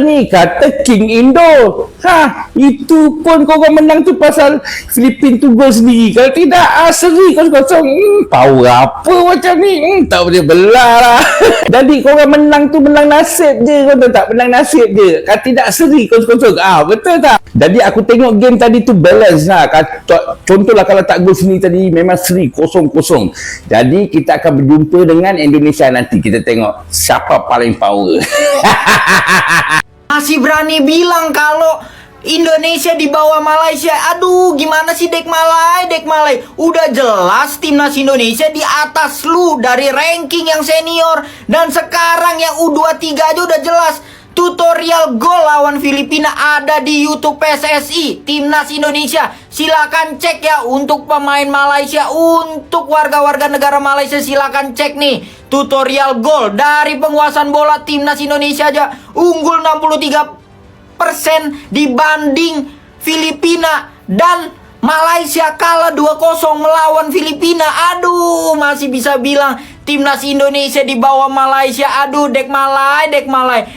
ni kata King Indo. Itu pun korang menang tu pasal Filipin tu gol sendiri. Kalau tidak, seri kosong-kosong. Power apa macam ni? Tak boleh belah lah. Jadi korang menang tu menang nasib je. Korang tahu tak? Menang nasib je. Kalau tidak, seri kosong-kosong. Betul tak? Jadi aku tengok game tadi tu balance lah. Contohlah kalau tak gol sendiri tadi, memang seri kosong-kosong. Jadi kita akan berjumpa dengan Indonesia nanti. Kita tengok siapa paling power. Masih berani bilang kalau Indonesia di bawah Malaysia. Aduh, gimana sih Dek Malai? Udah jelas timnas Indonesia di atas lu dari ranking yang senior. Dan sekarang yang U23 aja udah jelas. Tutorial gol lawan Filipina ada di YouTube PSSI Timnas Indonesia. Silakan cek ya untuk pemain Malaysia, untuk warga-warga negara Malaysia, silakan cek nih tutorial gol dari penguasaan bola Timnas Indonesia aja unggul 63% dibanding Filipina, dan Malaysia kalah 2-0 melawan Filipina. Aduh, masih bisa bilang Timnas Indonesia di bawah Malaysia. Aduh, Dek Malai.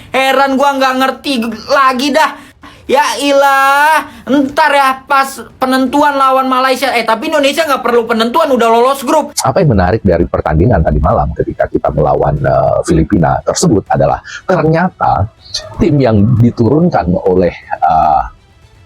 Heran gua nggak ngerti lagi dah. Ya ilah, ntar ya pas penentuan lawan Malaysia. Tapi Indonesia nggak perlu penentuan, udah lolos grup. Apa yang menarik dari pertandingan tadi malam ketika kita melawan Filipina tersebut adalah ternyata tim yang diturunkan oleh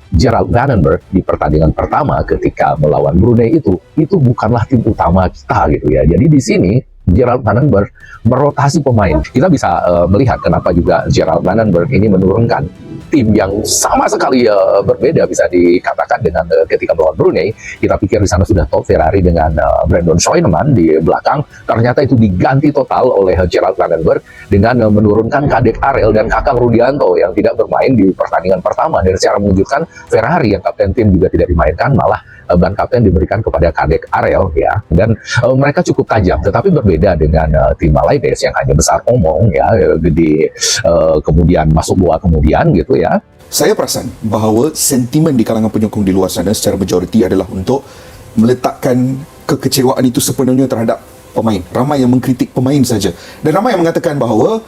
Gerald Vandenberg di pertandingan pertama ketika melawan Brunei itu bukanlah tim utama kita gitu ya. Jadi di sini Gerald Vandenberg merotasi pemain. Kita bisa melihat kenapa juga Gerald Vandenberg ini menurunkan tim yang sama sekali berbeda bisa dikatakan dengan ketika melawan Brunei. Kita pikir di sana sudah top Ferrari dengan Brandon Schweinemann di belakang. Ternyata itu diganti total oleh Gerald Vandenberg dengan menurunkan Kadek Arel dan Kakang Rudianto yang tidak bermain di pertandingan pertama. Dan secara mengejutkan Ferrari yang kapten tim juga tidak dimainkan, malah ban kapten diberikan kepada Kadek Arel ya. Dan mereka cukup tajam, tetapi berbeda dengan tim Malaysia yang hanya besar omong ya, gede kemudian masuk bola kemudian gitu ya. Saya perasan bahawa sentimen di kalangan penyokong di luar sana secara majoriti adalah untuk meletakkan kekecewaan itu sepenuhnya terhadap pemain. Ramai yang mengkritik pemain saja. Dan ramai yang mengatakan bahawa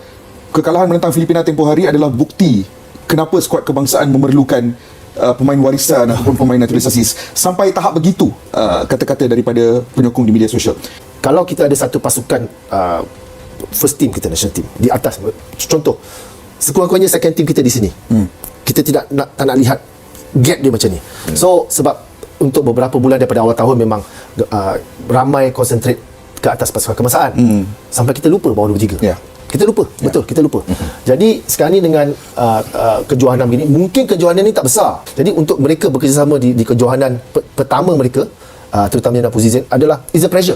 kekalahan menentang Filipina tempoh hari adalah bukti kenapa skuad kebangsaan memerlukan pemain warisan ataupun pemain naturalisasi. Sampai tahap begitu kata-kata daripada penyokong di media sosial. Kalau kita ada satu pasukan first team kita, national team di atas, contoh sekurang-kurangnya second team kita di sini, kita tak nak lihat gap dia macam ni. So sebab untuk beberapa bulan daripada awal tahun memang ramai konsentrate ke atas pasukan kebangsaan, sampai kita lupa bahawa 23. Kita lupa, betul, kita lupa. Jadi sekarang ni dengan kejohanan ini, mungkin kejohanan ni tak besar. Jadi untuk mereka bekerjasama di kejohanan pertama mereka, terutamanya Nafuzi adalah is a pressure.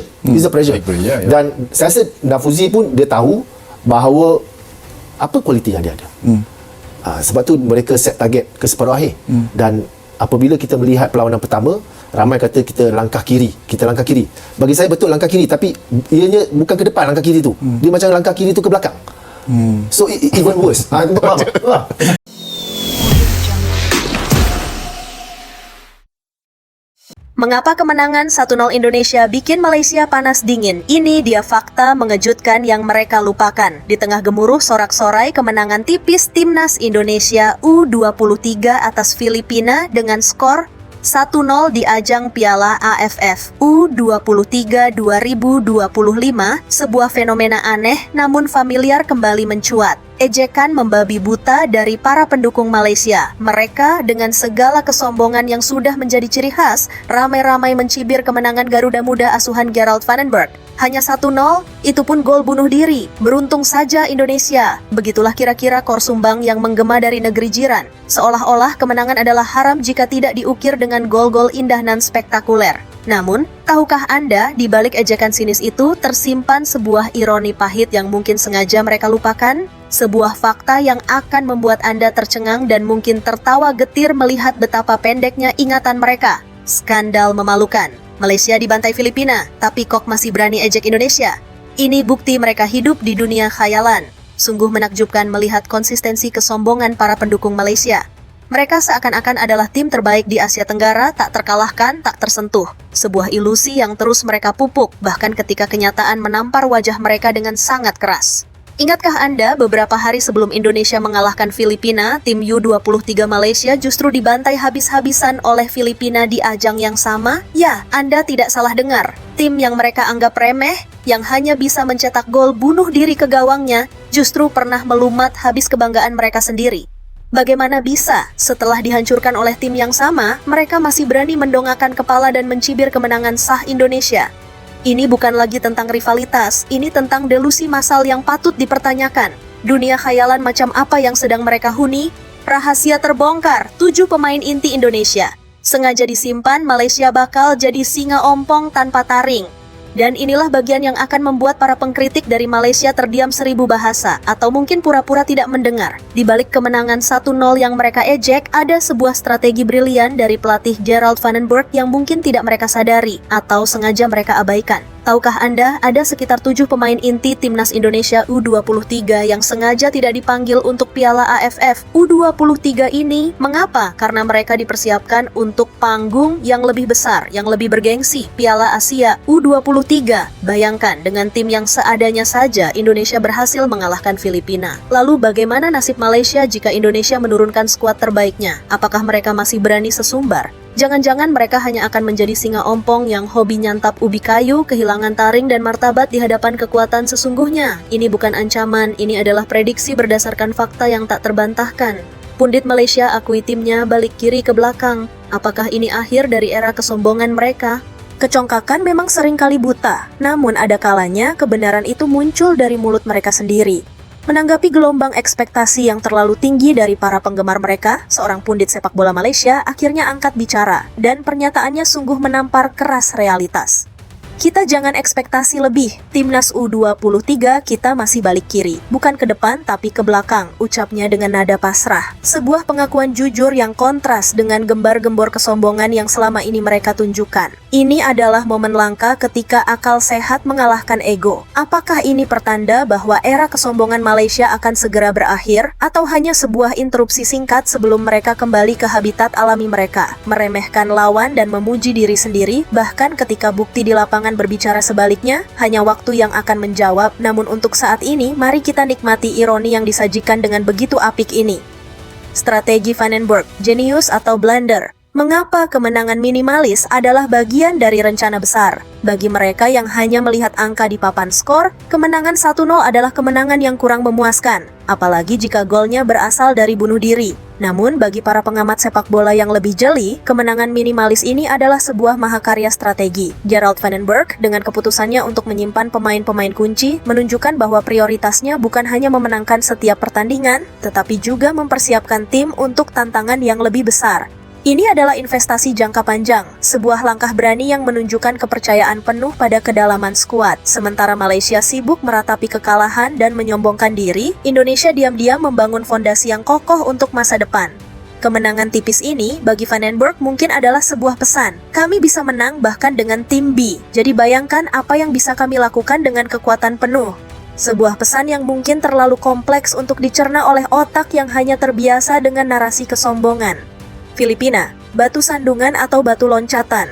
Dan saya rasa Nafuzi pun dia tahu bahawa apa kualiti yang dia ada. Sebab tu mereka set target ke separuh akhir. Dan apabila kita melihat perlawanan pertama, ramai kata kita langkah kiri. Bagi saya betul langkah kiri, tapi ianya bukan ke depan langkah kiri tu. Dia macam langkah kiri tu ke belakang. So even worse. Mengapa kemenangan 1-0 Indonesia bikin Malaysia panas dingin? Ini dia fakta mengejutkan yang mereka lupakan. Di tengah gemuruh sorak-sorai kemenangan tipis Timnas Indonesia U23 atas Filipina dengan skor 1-0 di ajang Piala AFF U23 2025, sebuah fenomena aneh namun familiar kembali mencuat. Ejekan membabi buta dari para pendukung Malaysia. Mereka dengan segala kesombongan yang sudah menjadi ciri khas, ramai-ramai mencibir kemenangan Garuda Muda asuhan Gerald Vandenberg. Hanya 1-0, itu pun gol bunuh diri. Beruntung saja Indonesia. Begitulah kira-kira kor sumbang yang menggema dari negeri jiran. Seolah-olah kemenangan adalah haram jika tidak diukir dengan gol-gol indah dan spektakuler. Namun, tahukah Anda di balik ejekan sinis itu tersimpan sebuah ironi pahit yang mungkin sengaja mereka lupakan? Sebuah fakta yang akan membuat Anda tercengang dan mungkin tertawa getir melihat betapa pendeknya ingatan mereka. Skandal memalukan. Malaysia dibantai Filipina, tapi kok masih berani ejek Indonesia? Ini bukti mereka hidup di dunia khayalan. Sungguh menakjubkan melihat konsistensi kesombongan para pendukung Malaysia. Mereka seakan-akan adalah tim terbaik di Asia Tenggara, tak terkalahkan, tak tersentuh. Sebuah ilusi yang terus mereka pupuk, bahkan ketika kenyataan menampar wajah mereka dengan sangat keras. Ingatkah Anda beberapa hari sebelum Indonesia mengalahkan Filipina, tim U23 Malaysia justru dibantai habis-habisan oleh Filipina di ajang yang sama? Ya, Anda tidak salah dengar. Tim yang mereka anggap remeh, yang hanya bisa mencetak gol bunuh diri ke gawangnya, justru pernah melumat habis kebanggaan mereka sendiri. Bagaimana bisa, setelah dihancurkan oleh tim yang sama, mereka masih berani mendongakkan kepala dan mencibir kemenangan sah Indonesia? Ini bukan lagi tentang rivalitas, ini tentang delusi massal yang patut dipertanyakan. Dunia khayalan macam apa yang sedang mereka huni? Rahasia terbongkar, 7 pemain inti Indonesia. Sengaja disimpan, Malaysia bakal jadi singa ompong tanpa taring. Dan inilah bagian yang akan membuat para pengkritik dari Malaysia terdiam 1000 bahasa, atau mungkin pura-pura tidak mendengar. Di balik kemenangan 1-0 yang mereka ejek, ada sebuah strategi brilian dari pelatih Gerald Vandenberg yang mungkin tidak mereka sadari, atau sengaja mereka abaikan. Tahukah Anda, ada sekitar 7 pemain inti Timnas Indonesia U23 yang sengaja tidak dipanggil untuk Piala AFF. U23 ini, mengapa? Karena mereka dipersiapkan untuk panggung yang lebih besar, yang lebih bergengsi, Piala Asia U23. Bayangkan, dengan tim yang seadanya saja, Indonesia berhasil mengalahkan Filipina. Lalu bagaimana nasib Malaysia jika Indonesia menurunkan skuad terbaiknya? Apakah mereka masih berani sesumbar? Jangan-jangan mereka hanya akan menjadi singa ompong yang hobi nyantap ubi kayu, kehilangan taring dan martabat di hadapan kekuatan sesungguhnya. Ini bukan ancaman, ini adalah prediksi berdasarkan fakta yang tak terbantahkan. Pundit Malaysia akui timnya balik kiri ke belakang. Apakah ini akhir dari era kesombongan mereka? Kecongkakan memang sering kali buta, namun ada kalanya kebenaran itu muncul dari mulut mereka sendiri. Menanggapi gelombang ekspektasi yang terlalu tinggi dari para penggemar mereka, seorang pundit sepak bola Malaysia akhirnya angkat bicara, dan pernyataannya sungguh menampar keras realitas. Kita jangan ekspektasi lebih, Timnas U23 kita masih balik kiri, bukan ke depan tapi ke belakang, ucapnya dengan nada pasrah. Sebuah pengakuan jujur yang kontras dengan gembar-gembor kesombongan yang selama ini mereka tunjukkan. Ini adalah momen langka ketika akal sehat mengalahkan ego. Apakah ini pertanda bahwa era kesombongan Malaysia akan segera berakhir, atau hanya sebuah interupsi singkat sebelum mereka kembali ke habitat alami mereka, meremehkan lawan dan memuji diri sendiri, bahkan ketika bukti di lapangan berbicara sebaliknya, hanya waktu yang akan menjawab. Namun untuk saat ini, mari kita nikmati ironi yang disajikan dengan begitu apik ini. Strategi Vandenberg, jenius atau blunder? Mengapa kemenangan minimalis adalah bagian dari rencana besar? Bagi mereka yang hanya melihat angka di papan skor, kemenangan 1-0 adalah kemenangan yang kurang memuaskan, apalagi jika golnya berasal dari bunuh diri. Namun bagi para pengamat sepak bola yang lebih jeli, kemenangan minimalis ini adalah sebuah mahakarya strategi. Gerald Vandenberg dengan keputusannya untuk menyimpan pemain-pemain kunci menunjukkan bahwa prioritasnya bukan hanya memenangkan setiap pertandingan, tetapi juga mempersiapkan tim untuk tantangan yang lebih besar. Ini adalah investasi jangka panjang, sebuah langkah berani yang menunjukkan kepercayaan penuh pada kedalaman skuad. Sementara Malaysia sibuk meratapi kekalahan dan menyombongkan diri, Indonesia diam-diam membangun fondasi yang kokoh untuk masa depan. Kemenangan tipis ini bagi Vandenberg mungkin adalah sebuah pesan. Kami bisa menang bahkan dengan tim B. Jadi bayangkan apa yang bisa kami lakukan dengan kekuatan penuh. Sebuah pesan yang mungkin terlalu kompleks untuk dicerna oleh otak yang hanya terbiasa dengan narasi kesombongan. Filipina, batu sandungan atau batu loncatan.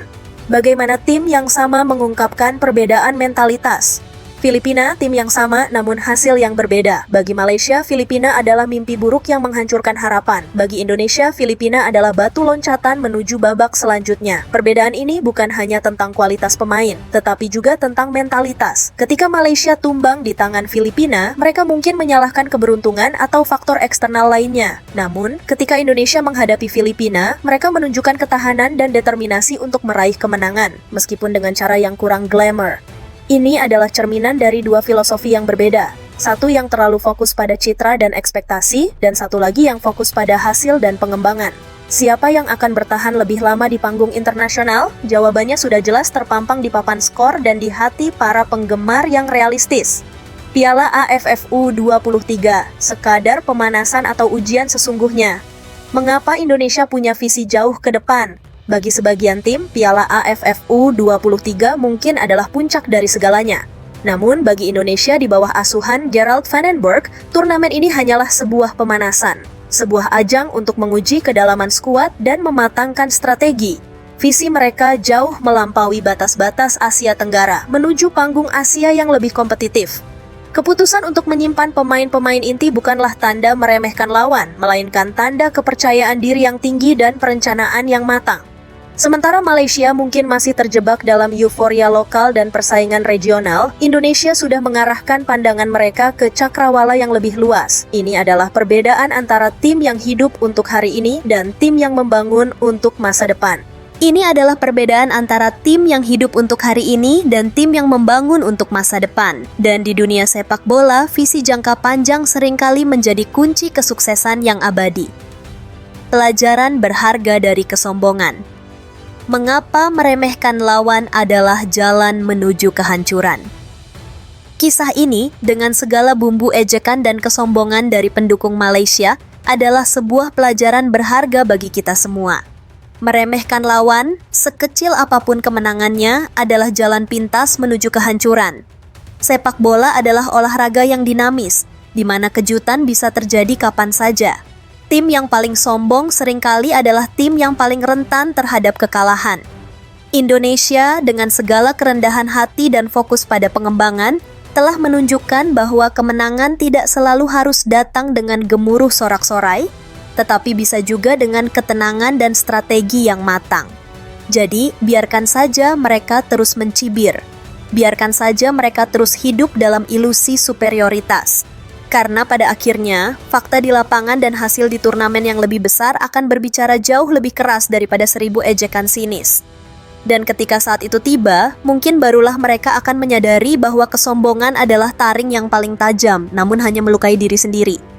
Bagaimana tim yang sama mengungkapkan perbedaan mentalitas? Filipina, tim yang sama namun hasil yang berbeda. Bagi Malaysia, Filipina adalah mimpi buruk yang menghancurkan harapan. Bagi Indonesia, Filipina adalah batu loncatan menuju babak selanjutnya. Perbedaan ini bukan hanya tentang kualitas pemain, tetapi juga tentang mentalitas. Ketika Malaysia tumbang di tangan Filipina, mereka mungkin menyalahkan keberuntungan atau faktor eksternal lainnya. Namun, ketika Indonesia menghadapi Filipina, mereka menunjukkan ketahanan dan determinasi untuk meraih kemenangan, meskipun dengan cara yang kurang glamour. Ini adalah cerminan dari dua filosofi yang berbeda. Satu yang terlalu fokus pada citra dan ekspektasi, dan satu lagi yang fokus pada hasil dan pengembangan. Siapa yang akan bertahan lebih lama di panggung internasional? Jawabannya sudah jelas terpampang di papan skor dan di hati para penggemar yang realistis. Piala AFF U23, sekadar pemanasan atau ujian sesungguhnya. Mengapa Indonesia punya visi jauh ke depan? Bagi sebagian tim, Piala AFF U23 mungkin adalah puncak dari segalanya. Namun, bagi Indonesia di bawah asuhan Gerald Vandenberg, turnamen ini hanyalah sebuah pemanasan. Sebuah ajang untuk menguji kedalaman skuad dan mematangkan strategi. Visi mereka jauh melampaui batas-batas Asia Tenggara menuju panggung Asia yang lebih kompetitif. Keputusan untuk menyimpan pemain-pemain inti bukanlah tanda meremehkan lawan, melainkan tanda kepercayaan diri yang tinggi dan perencanaan yang matang. Sementara Malaysia mungkin masih terjebak dalam euforia lokal dan persaingan regional, Indonesia sudah mengarahkan pandangan mereka ke cakrawala yang lebih luas. Ini adalah perbedaan antara tim yang hidup untuk hari ini dan tim yang membangun untuk masa depan. Ini adalah perbedaan antara tim yang hidup untuk hari ini dan tim yang membangun untuk masa depan. Dan di dunia sepak bola, visi jangka panjang seringkali menjadi kunci kesuksesan yang abadi. Pelajaran berharga dari kesombongan. Mengapa meremehkan lawan adalah jalan menuju kehancuran? Kisah ini, dengan segala bumbu ejekan dan kesombongan dari pendukung Malaysia, adalah sebuah pelajaran berharga bagi kita semua. Meremehkan lawan, sekecil apapun kemenangannya, adalah jalan pintas menuju kehancuran. Sepak bola adalah olahraga yang dinamis, di mana kejutan bisa terjadi kapan saja. Tim yang paling sombong seringkali adalah tim yang paling rentan terhadap kekalahan. Indonesia, dengan segala kerendahan hati dan fokus pada pengembangan, telah menunjukkan bahwa kemenangan tidak selalu harus datang dengan gemuruh sorak-sorai, tetapi bisa juga dengan ketenangan dan strategi yang matang. Jadi, biarkan saja mereka terus mencibir. Biarkan saja mereka terus hidup dalam ilusi superioritas. Karena pada akhirnya, fakta di lapangan dan hasil di turnamen yang lebih besar akan berbicara jauh lebih keras daripada 1000 ejekan sinis. Dan ketika saat itu tiba, mungkin barulah mereka akan menyadari bahwa kesombongan adalah taring yang paling tajam, namun hanya melukai diri sendiri.